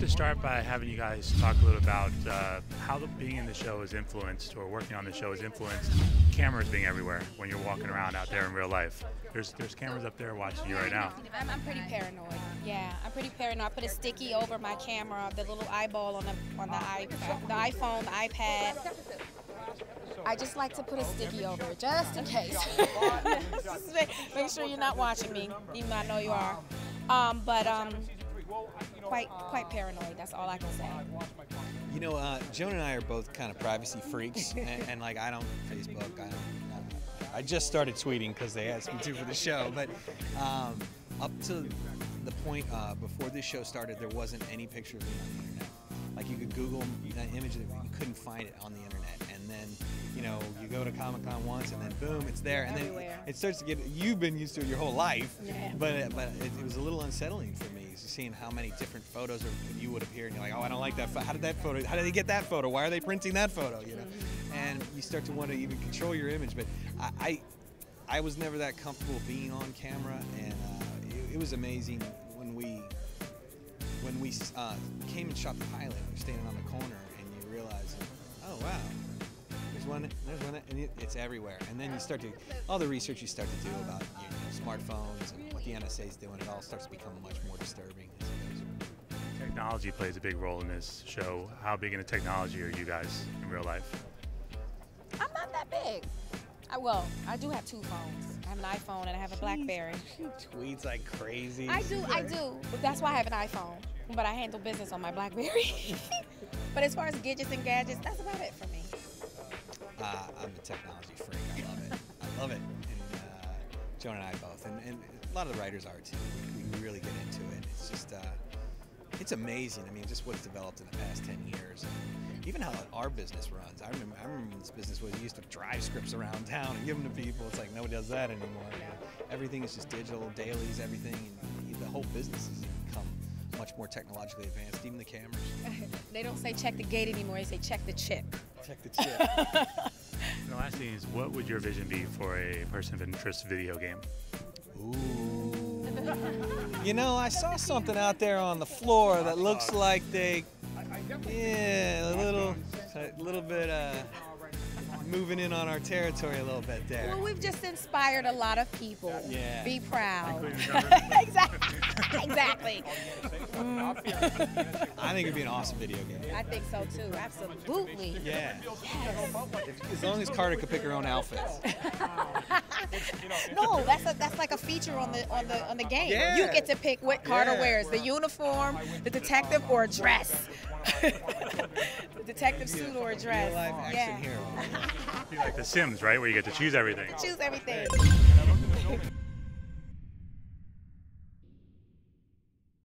start by having you guys talk a little about how being in the show has influenced, or working on the show has influenced, cameras being everywhere when you're walking around out there in real life. There's cameras up there watching you right now. I'm pretty paranoid. Yeah, I'm pretty paranoid. I put a sticky over my camera, the little eyeball on the iPad, the iPhone, the iPad. I just like to put a sticky over it, just in case. Make sure you're not watching me, even though I know you are. Quite paranoid. That's all I can say. You know, Joan and I are both kind of privacy freaks, and like I don't Facebook. I just started tweeting because they asked me to for the show. But up to the point before this show started, there wasn't any picture of me on the internet. Like you could Google an image of it, you couldn't find it on the internet. And then, you know, you go to Comic-Con once, and then boom, it's there. And everywhere. Then it starts to get. You've been used to it your whole life, yeah. but it was a little unsettling for me, seeing how many different photos of you would appear, and you're like, oh, I don't like that. How did that photo? How did they get that photo? Why are they printing that photo? You know, and you start to want to even control your image. But I was never that comfortable being on camera, and it was amazing when we came and shot the pilot. We're standing on the corner, and you realize, oh wow, there's one, and it's everywhere. And then you start to all the research you start to do about smartphones and what the NSA is doing. It all starts to become much more disturbing. Technology plays a big role in this show. How big into technology are you guys in real life? I'm not that big. I do have two phones. I have an iPhone and I have a BlackBerry. She tweets like crazy. I do. But that's why I have an iPhone. But I handle business on my BlackBerry. But as far as gadgets and gadgets, that's about it for me. I'm a technology freak. I love it. I love it. And Joan and I both. And a lot of the writers are too. We really get into it. It's just, it's amazing. I mean, just what's developed in the past 10 years. And even how our business runs. I remember when this business was, you used to drive scripts around town and give them to people. It's like nobody does that anymore. Everything is just digital, dailies, everything. And the whole business has become much more technologically advanced, even the cameras. They don't say check the gate anymore, they say check the chip. Check the chip. And the last thing is, what would your vision be for a person of interest video game? Ooh. You know, I saw something out there on the floor that looks like a little bit moving in on our territory a little bit there. Well, we've just inspired a lot of people. Yeah. Be proud. Exactly. I think it'd be an awesome video game. I think so too. Absolutely. Yeah. Yes. As long as Carter could pick her own outfits. No, that's like a feature on the game. Yeah. You get to pick what Carter wears: the uniform, the detective, or a dress. The detective suit or a dress. Real life action hero. Be like The Sims, right, where you get to choose everything. Choose everything.